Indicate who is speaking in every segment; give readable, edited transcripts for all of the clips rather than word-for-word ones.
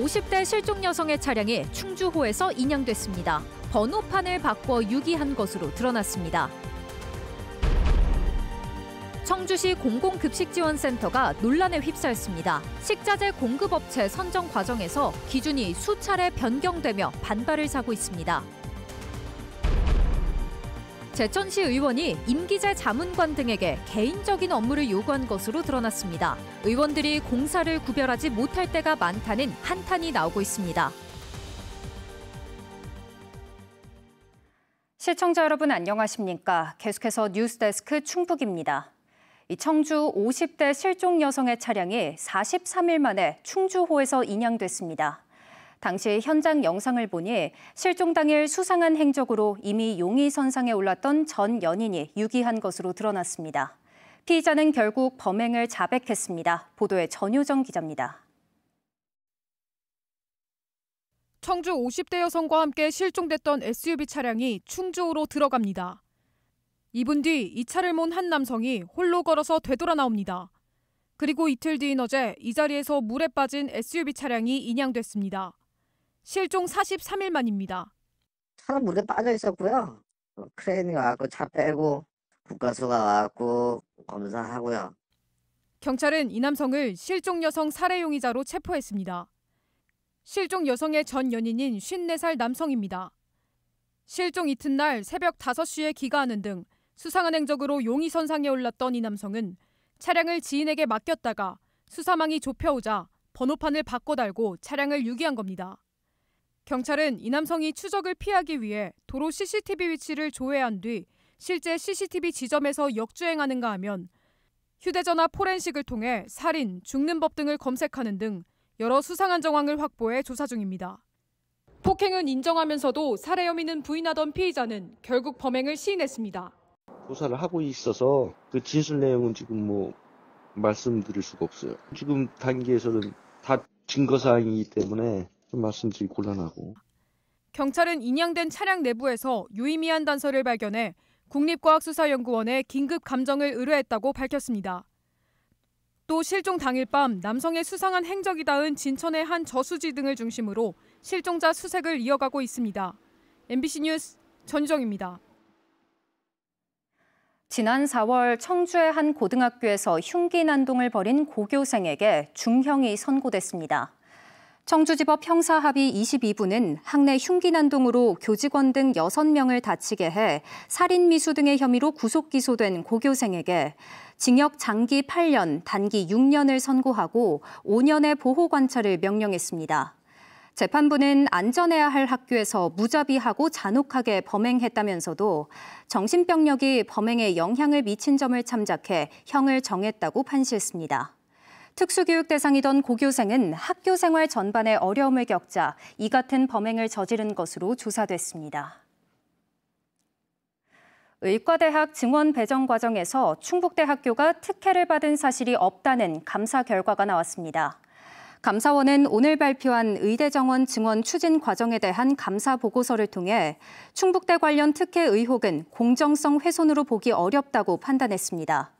Speaker 1: 50대 실종 여성의 차량이 충주호에서 인양됐습니다. 번호판을 바꿔 유기한 것으로 드러났습니다. 청주시 공공급식지원센터가 논란에 휩싸였습니다. 식자재 공급업체 선정 과정에서 기준이 수차례 변경되며 반발을 사고 있습니다. 제천시 의원이 임기재 자문관 등에게 개인적인 업무를 요구한 것으로 드러났습니다. 의원들이 공사를 구별하지 못할 때가 많다는 한탄이 나오고 있습니다.
Speaker 2: 시청자 여러분 안녕하십니까? 계속해서 뉴스데스크 충북입니다. 청주 50대 실종 여성의 차량이 43일 만에 충주호에서 인양됐습니다. 당시 현장 영상을 보니 실종 당일 수상한 행적으로 이미 용의선상에 올랐던 전 연인이 유기한 것으로 드러났습니다. 피의자는 결국 범행을 자백했습니다. 보도에 전효정 기자입니다.
Speaker 3: 청주 50대 여성과 함께 실종됐던 SUV 차량이 충주호로 들어갑니다. 2분 뒤 이 차를 몬 한 남성이 홀로 걸어서 되돌아 나옵니다. 그리고 이틀 뒤인 어제 이 자리에서 물에 빠진 SUV 차량이 인양됐습니다. 실종 43일 만입니다.
Speaker 4: 차는 물에 빠져 있었고요. 크레인이 와갖고 차 빼고 국가수가 와갖고 검사하고요.
Speaker 3: 경찰은 이 남성을 실종 여성 살해 용의자로 체포했습니다. 실종 여성의 전 연인인 54살 남성입니다. 실종 이튿날 새벽 5시에 귀가하는 등 수상한 행적으로 용의선상에 올랐던 이 남성은 차량을 지인에게 맡겼다가 수사망이 좁혀오자 번호판을 바꿔 달고 차량을 유기한 겁니다. 경찰은 이 남성이 추적을 피하기 위해 도로 CCTV 위치를 조회한 뒤 실제 CCTV 지점에서 역주행하는가 하면 휴대전화 포렌식을 통해 살인, 죽는 법 등을 검색하는 등 여러 수상한 정황을 확보해 조사 중입니다. 폭행은 인정하면서도 살해 혐의는 부인하던 피의자는 결국 범행을 시인했습니다.
Speaker 5: 조사를 하고 있어서 그 진술 내용은 지금 말씀드릴 수가 없어요. 지금 단계에서는 다 증거사항이기 때문에 좀 말씀드리기 곤란하고.
Speaker 3: 경찰은 인양된 차량 내부에서 유의미한 단서를 발견해 국립과학수사연구원에 긴급 감정을 의뢰했다고 밝혔습니다. 또 실종 당일 밤 남성의 수상한 행적이 닿은 진천의 한 저수지 등을 중심으로 실종자 수색을 이어가고 있습니다. MBC 뉴스 전정입니다.
Speaker 2: 지난 4월 청주의 한 고등학교에서 흉기 난동을 벌인 고교생에게 중형이 선고됐습니다. 청주지법 형사합의 22부는 학내 흉기 난동으로 교직원 등 6명을 다치게 해 살인미수 등의 혐의로 구속 기소된 고교생에게 징역 장기 8년, 단기 6년을 선고하고 5년의 보호관찰을 명령했습니다. 재판부는 안전해야 할 학교에서 무자비하고 잔혹하게 범행했다면서도 정신병력이 범행에 영향을 미친 점을 참작해 형을 정했다고 판시했습니다. 특수교육 대상이던 고교생은 학교 생활 전반에 어려움을 겪자 이 같은 범행을 저지른 것으로 조사됐습니다. 의과대학 증원 배정 과정에서 충북대학교가 특혜를 받은 사실이 없다는 감사 결과가 나왔습니다. 감사원은 오늘 발표한 의대 정원 증원 추진 과정에 대한 감사 보고서를 통해 충북대 관련 특혜 의혹은 공정성 훼손으로 보기 어렵다고 판단했습니다.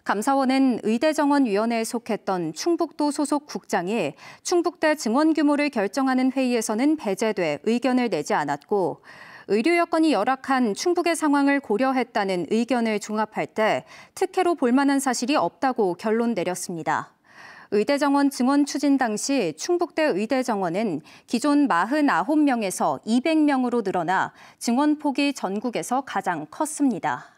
Speaker 2: 감사원은 의대정원위원회에 속했던 충북도 소속 국장이 충북대 증원 규모를 결정하는 회의에서는 배제돼 의견을 내지 않았고 의료 여건이 열악한 충북의 상황을 고려했다는 의견을 종합할 때 특혜로 볼 만한 사실이 없다고 결론 내렸습니다. 의대정원 증원 추진 당시 충북대 의대정원은 기존 49명에서 200명으로 늘어나 증원 폭이 전국에서 가장 컸습니다.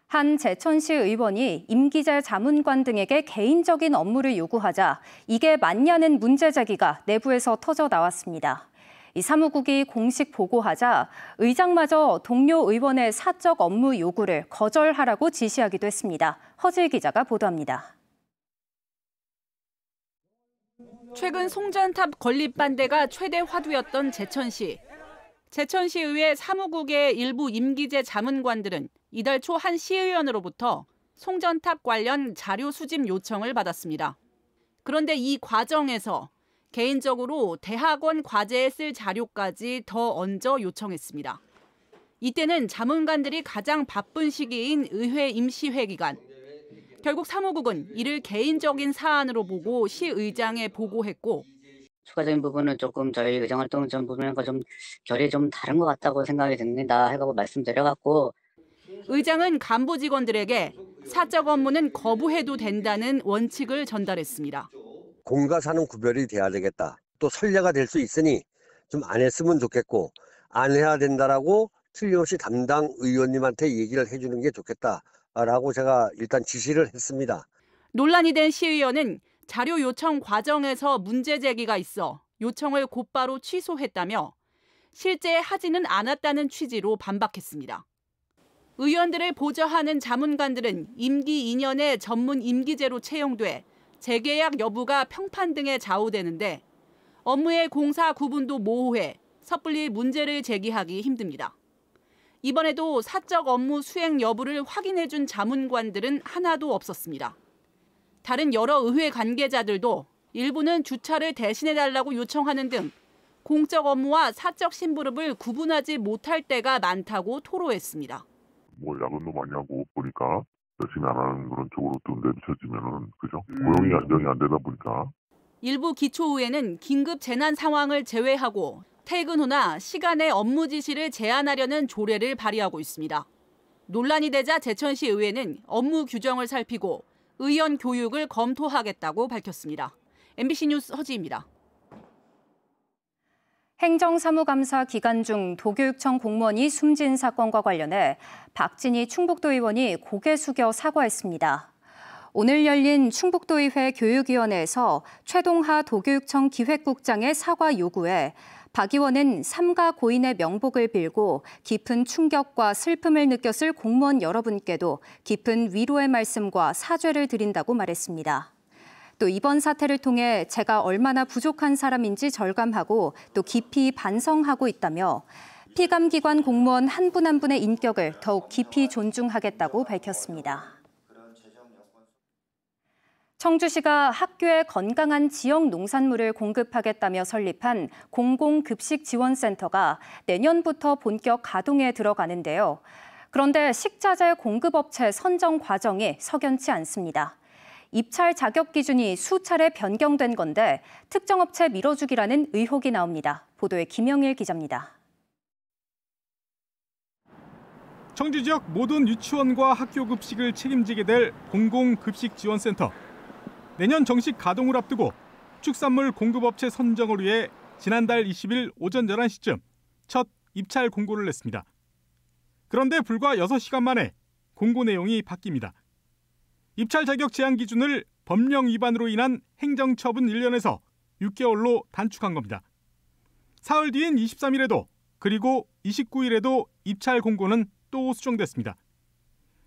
Speaker 2: 한 제천시 의원이 임기재 자문관 등에게 개인적인 업무를 요구하자 이게 맞냐는 문제 제기가 내부에서 터져 나왔습니다. 이 사무국이 공식 보고하자 의장마저 동료 의원의 사적 업무 요구를 거절하라고 지시하기도 했습니다. 허질 기자가 보도합니다.
Speaker 6: 최근 송전탑 건립 반대가 최대 화두였던 제천시. 제천시의회 사무국의 일부 임기재 자문관들은 이달 초 한 시의원으로부터 송전탑 관련 자료 수집 요청을 받았습니다. 그런데 이 과정에서 개인적으로 대학원 과제에 쓸 자료까지 더 얹어 요청했습니다. 이때는 자문관들이 가장 바쁜 시기인 의회 임시회 기간. 결국 사무국은 이를 개인적인 사안으로 보고 시의장에 보고했고
Speaker 7: 추가적인 부분은 조금 저희 의정활동 전 부분과 좀 결이 좀 다른 것 같다고 생각이 듭니다. 해가고 말씀드려갖고
Speaker 6: 의장은 간부 직원들에게 사적 업무는 거부해도 된다는 원칙을 전달했습니다.
Speaker 8: 공과 사는 구별이 돼야 되겠다. 또 선례가 될 수 있으니 좀 안 했으면 좋겠고 안 해야 된다라고 틀림없이 담당 의원님한테 얘기를 해주는 게 좋겠다라고 제가 일단 지시를 했습니다.
Speaker 6: 논란이 된 시의원은 자료 요청 과정에서 문제 제기가 있어 요청을 곧바로 취소했다며 실제 하지는 않았다는 취지로 반박했습니다. 의원들을 보좌하는 자문관들은 임기 2년의 전문 임기제로 채용돼 재계약 여부가 평판 등에 좌우되는데 업무의 공사 구분도 모호해 섣불리 문제를 제기하기 힘듭니다. 이번에도 사적 업무 수행 여부를 확인해준 자문관들은 하나도 없었습니다. 다른 여러 의회 관계자들도 일부는 주차를 대신해달라고 요청하는 등 공적 업무와 사적 심부름을 구분하지 못할 때가 많다고 토로했습니다.
Speaker 9: 야근도 많이 하고 보니까 열심히 안 하는 그런 쪽으로 또 내비쳐지면은 그죠? 고용이 안정이 안 되다 보니까.
Speaker 6: 일부 기초의회는 긴급 재난 상황을 제외하고 퇴근 후나 시간에 업무 지시를 제한하려는 조례를 발의하고 있습니다. 논란이 되자 제천시 의회는 업무 규정을 살피고 의원 교육을 검토하겠다고 밝혔습니다. MBC 뉴스 허지입니다.
Speaker 2: 행정사무감사 기간 중 도교육청 공무원이 숨진 사건과 관련해 박진희 충북도 의원이 고개 숙여 사과했습니다. 오늘 열린 충북도의회 교육위원회에서 최동하 도교육청 기획국장의 사과 요구에 박 의원은 삼가 고인의 명복을 빌고 깊은 충격과 슬픔을 느꼈을 공무원 여러분께도 깊은 위로의 말씀과 사죄를 드린다고 말했습니다. 또 이번 사태를 통해 제가 얼마나 부족한 사람인지 절감하고 또 깊이 반성하고 있다며 피감기관 공무원 한 분 한 분의 인격을 더욱 깊이 존중하겠다고 밝혔습니다. 청주시가 학교에 건강한 지역 농산물을 공급하겠다며 설립한 공공급식지원센터가 내년부터 본격 가동에 들어가는데요. 그런데 식자재 공급업체 선정 과정이 석연치 않습니다. 입찰 자격 기준이 수차례 변경된 건데 특정 업체 밀어주기라는 의혹이 나옵니다. 보도에 김영일 기자입니다.
Speaker 10: 청주 지역 모든 유치원과 학교 급식을 책임지게 될 공공급식지원센터. 내년 정식 가동을 앞두고 축산물 공급업체 선정을 위해 지난달 20일 오전 11시쯤 첫 입찰 공고를 냈습니다. 그런데 불과 6시간 만에 공고 내용이 바뀝니다. 입찰 자격 제한 기준을 법령 위반으로 인한 행정처분 1년에서 6개월로 단축한 겁니다. 사흘 뒤인 23일에도 그리고 29일에도 입찰 공고는 또 수정됐습니다.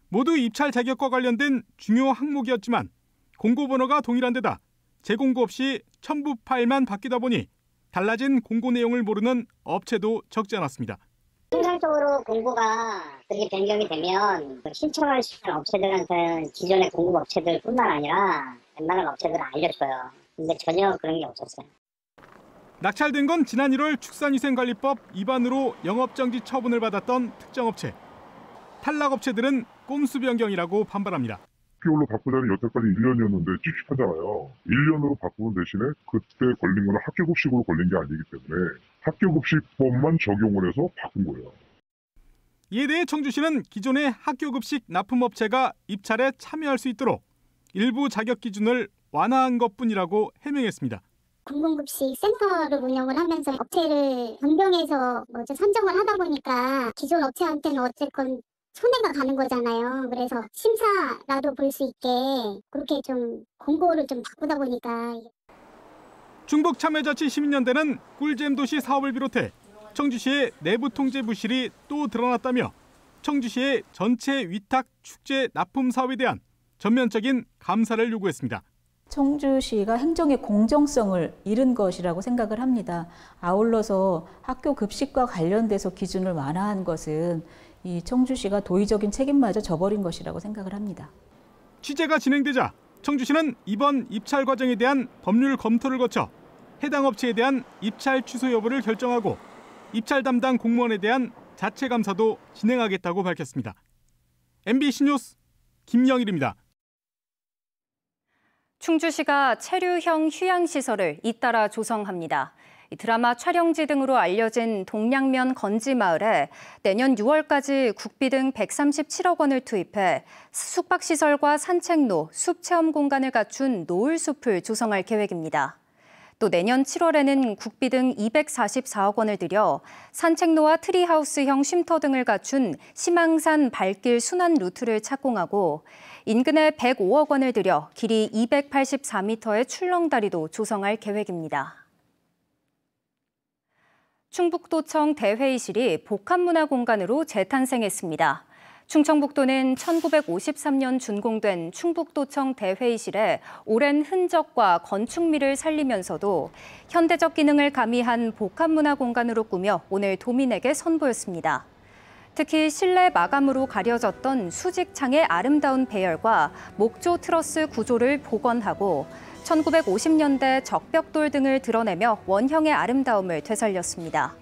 Speaker 10: 모두 입찰 자격과 관련된 중요 항목이었지만 공고 번호가 동일한 데다 재공고 없이 첨부 파일만 바뀌다 보니 달라진 공고 내용을 모르는 업체도 적지 않았습니다.
Speaker 11: 통상적으로 공고가 그렇게 변경이 되면 신청할 수 있는 업체들한테는 기존의 공급 업체들뿐만 아니라 웬만한 업체들은 알려줘요. 근데 전혀 그런 게 없었어요.
Speaker 10: 낙찰된 건 지난 1월 축산위생관리법 위반으로 영업정지 처분을 받았던 특정 업체. 탈락업체들은 꼼수 변경이라고 반발합니다.
Speaker 9: 6개월로 바꾸자니 여태까지 1년이었는데 찝찝하잖아요. 1년으로 바꾸는 대신에 그때 걸린 거는 학교급식으로 걸린 게 아니기 때문에 학교급식법만 적용을 해서 바꾼 거예요.
Speaker 10: 이에 대해 청주시는 기존의 학교급식 납품업체가 입찰에 참여할 수 있도록 일부 자격 기준을 완화한 것뿐이라고 해명했습니다.
Speaker 11: 공공급식 센터를 운영을 하면서 업체를 변경해서 선정을 하다 보니까 기존 업체한테는 어쨌건 손해가 가는 거잖아요. 그래서 심사라도 볼 수 있게 그렇게 좀 공고를 좀 바꾸다 보니까.
Speaker 10: 충북참여자치시민연대는 꿀잼 도시 사업을 비롯해 청주시의 내부 통제 부실이 또 드러났다며 청주시의 전체 위탁 축제 납품 사업에 대한 전면적인 감사를 요구했습니다.
Speaker 12: 청주시가 행정의 공정성을 잃은 것이라고 생각을 합니다. 아울러서 학교 급식과 관련돼서 기준을 완화한 것은 이 청주시가 도의적인 책임마저 져버린 것이라고 생각을 합니다.
Speaker 10: 취재가 진행되자 청주시는 이번 입찰 과정에 대한 법률 검토를 거쳐 해당 업체에 대한 입찰 취소 여부를 결정하고 입찰 담당 공무원에 대한 자체 감사도 진행하겠다고 밝혔습니다. MBC 뉴스 김영일입니다.
Speaker 2: 충주시가 체류형 휴양시설을 잇따라 조성합니다. 드라마 촬영지 등으로 알려진 동양면 건지마을에 내년 6월까지 국비 등 137억 원을 투입해 숙박시설과 산책로, 숲체험 공간을 갖춘 노을숲을 조성할 계획입니다. 또 내년 7월에는 국비 등 244억 원을 들여 산책로와 트리하우스형 쉼터 등을 갖춘 심항산 발길 순환 루트를 착공하고 인근에 105억 원을 들여 길이 284m의 출렁다리도 조성할 계획입니다. 충북도청 대회의실이 복합문화공간으로 재탄생했습니다. 충청북도는 1953년 준공된 충북도청 대회의실의 오랜 흔적과 건축미를 살리면서도 현대적 기능을 가미한 복합문화공간으로 꾸며 오늘 도민에게 선보였습니다. 특히 실내 마감으로 가려졌던 수직창의 아름다운 배열과 목조 트러스 구조를 복원하고 1950년대 적벽돌 등을 드러내며 원형의 아름다움을 되살렸습니다.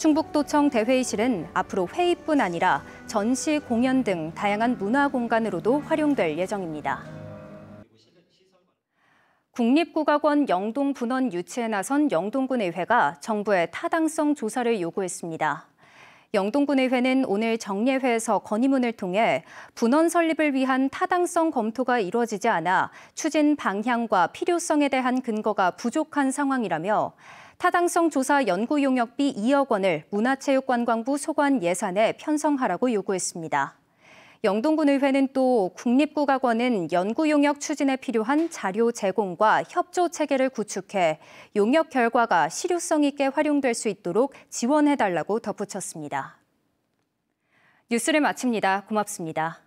Speaker 2: 충북도청 대회의실은 앞으로 회의뿐 아니라 전시, 공연 등 다양한 문화 공간으로도 활용될 예정입니다. 국립국악원 영동 분원 유치에 나선 영동군의회가 정부의 타당성 조사를 요구했습니다. 영동군의회는 오늘 정례회에서 건의문을 통해 분원 설립을 위한 타당성 검토가 이루어지지 않아 추진 방향과 필요성에 대한 근거가 부족한 상황이라며 타당성 조사 연구 용역비 2억 원을 문화체육관광부 소관 예산에 편성하라고 요구했습니다. 영동군의회는 또 국립국악원은 연구 용역 추진에 필요한 자료 제공과 협조 체계를 구축해 용역 결과가 실효성 있게 활용될 수 있도록 지원해달라고 덧붙였습니다. 뉴스를 마칩니다. 고맙습니다.